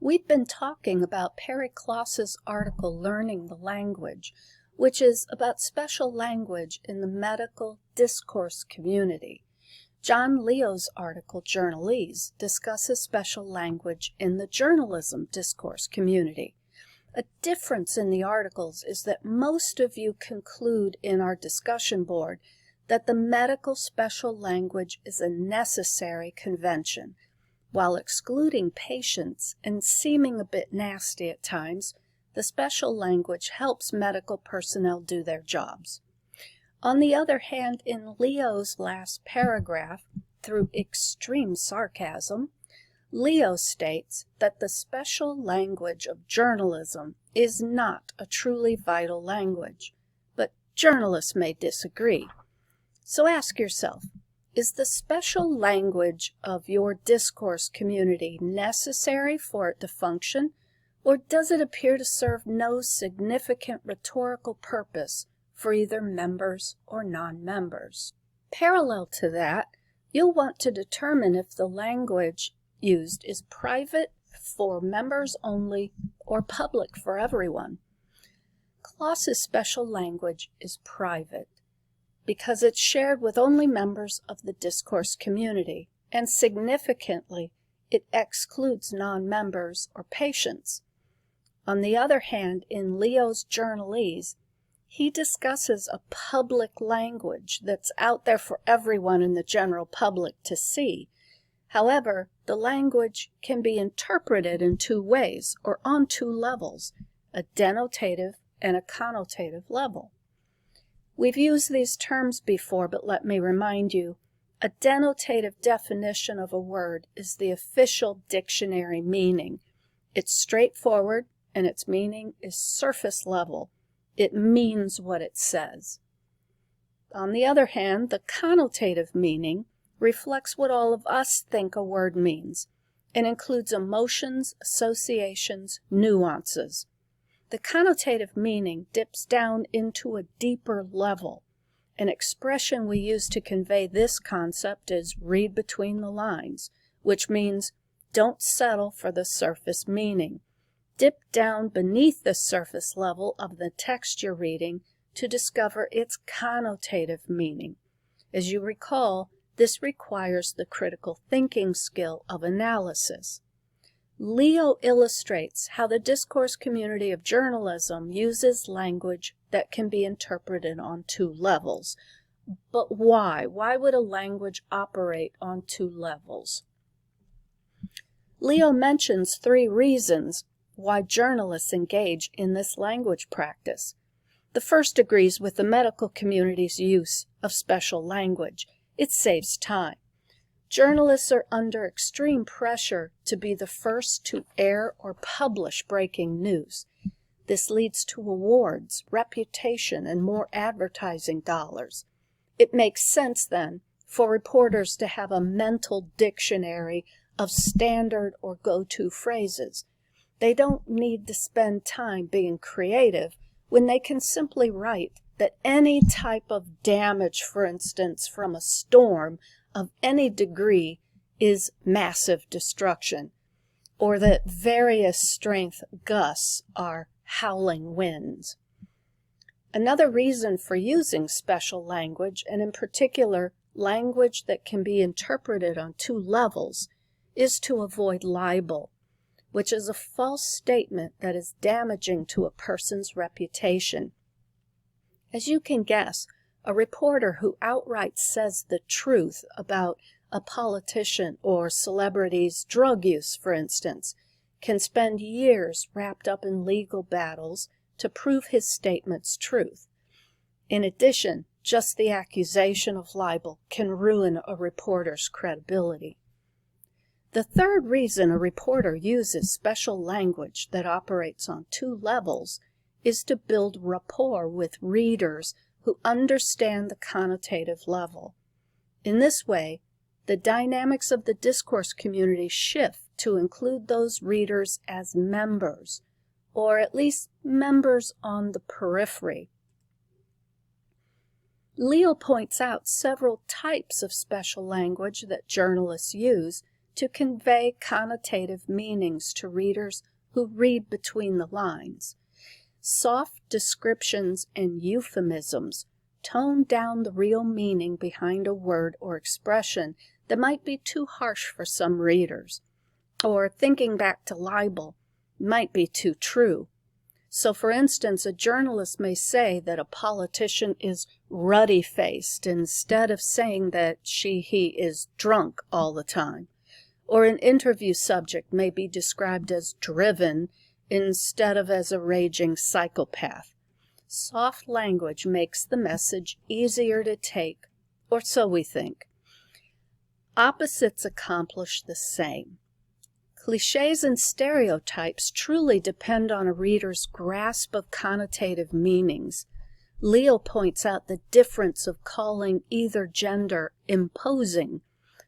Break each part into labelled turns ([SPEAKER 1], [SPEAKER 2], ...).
[SPEAKER 1] We've been talking about Perry Kloss's article, Learning the Language, which is about special language in the medical discourse community. John Leo's article, Journalese, discusses special language in the journalism discourse community. A difference in the articles is that most of you conclude in our discussion board that the medical special language is a necessary convention, while excluding patients and seeming a bit nasty at times. The special language helps medical personnel do their jobs. On the other hand, in Leo's last paragraph, through extreme sarcasm, Leo states that the special language of journalism is not a truly vital language, but journalists may disagree. So ask yourself, is the special language of your discourse community necessary for it to function, or does it appear to serve no significant rhetorical purpose for either members or non-members? Parallel to that, you'll want to determine if the language used is private for members only or public for everyone. Kloss's special language is private because it's shared with only members of the discourse community, and significantly, it excludes non-members or patients. On the other hand, in Leo's Journalese, he discusses a public language that's out there for everyone in the general public to see. However, the language can be interpreted in two ways, or on two levels, a denotative and a connotative level. We've used these terms before, but let me remind you, a denotative definition of a word is the official dictionary meaning. It's straightforward, and its meaning is surface level. It means what it says. On the other hand, the connotative meaning reflects what all of us think a word means, and includes emotions, associations, nuances. The connotative meaning dips down into a deeper level. An expression we use to convey this concept is read between the lines, which means don't settle for the surface meaning. Dip down beneath the surface level of the text you're reading to discover its connotative meaning. As you recall, this requires the critical thinking skill of analysis. Leo illustrates how the discourse community of journalism uses language that can be interpreted on two levels. But why? Why would a language operate on two levels? Leo mentions three reasons why journalists engage in this language practice. The first agrees with the medical community's use of special language. It saves time. Journalists are under extreme pressure to be the first to air or publish breaking news. This leads to awards, reputation, and more advertising dollars. It makes sense, then, for reporters to have a mental dictionary of standard or go-to phrases. They don't need to spend time being creative when they can simply write that any type of damage, for instance, from a storm of any degree is massive destruction, or that various strength gusts are howling winds. Another reason for using special language, and in particular language that can be interpreted on two levels, is to avoid libel, which is a false statement that is damaging to a person's reputation. As you can guess, a reporter who outright says the truth about a politician or celebrity's drug use, for instance, can spend years wrapped up in legal battles to prove his statement's truth. In addition, just the accusation of libel can ruin a reporter's credibility. The third reason a reporter uses special language that operates on two levels is to build rapport with readers who understand the connotative level. In this way, the dynamics of the discourse community shift to include those readers as members, or at least members on the periphery. Leo points out several types of special language that journalists use to convey connotative meanings to readers who read between the lines. Soft descriptions and euphemisms tone down the real meaning behind a word or expression that might be too harsh for some readers, or thinking back to libel might be too true. So, for instance, a journalist may say that a politician is ruddy-faced instead of saying that he is drunk all the time. Or an interview subject may be described as driven instead of as a raging psychopath. Soft language makes the message easier to take, or so we think. Opposites accomplish the same. Clichés and stereotypes truly depend on a reader's grasp of connotative meanings. Leo points out the difference of calling either gender imposing.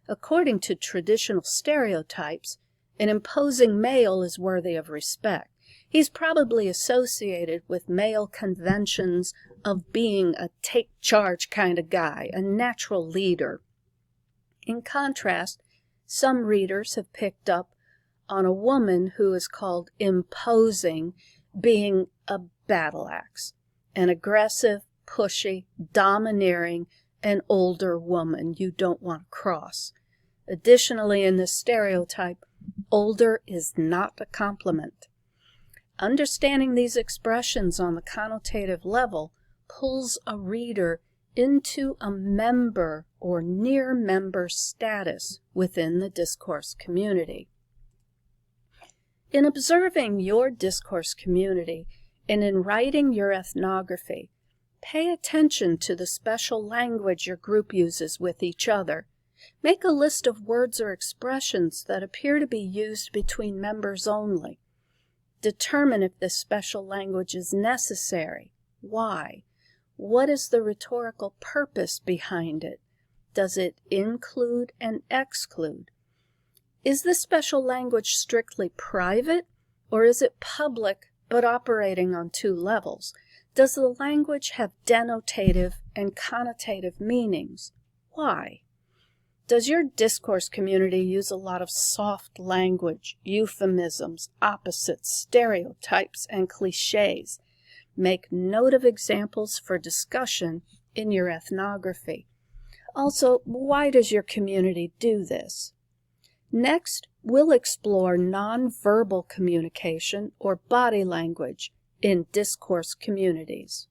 [SPEAKER 1] According to traditional stereotypes, an imposing male is worthy of respect. He's probably associated with male conventions of being a take-charge kind of guy, a natural leader. In contrast, some readers have picked up on a woman who is called imposing being a battle axe, an aggressive, pushy, domineering, and older woman you don't want to cross. Additionally, in this stereotype, older is not a compliment. Understanding these expressions on the connotative level pulls a reader into a member or near member status within the discourse community. In observing your discourse community and in writing your ethnography, pay attention to the special language your group uses with each other. Make a list of words or expressions that appear to be used between members only. Determine if this special language is necessary. Why? What is the rhetorical purpose behind it? Does it include and exclude? Is this special language strictly private, or is it public but operating on two levels? Does the language have denotative and connotative meanings? Why? Does your discourse community use a lot of soft language, euphemisms, opposites, stereotypes, and cliches? Make note of examples for discussion in your ethnography. Also, why does your community do this? Next, we'll explore nonverbal communication or body language in discourse communities.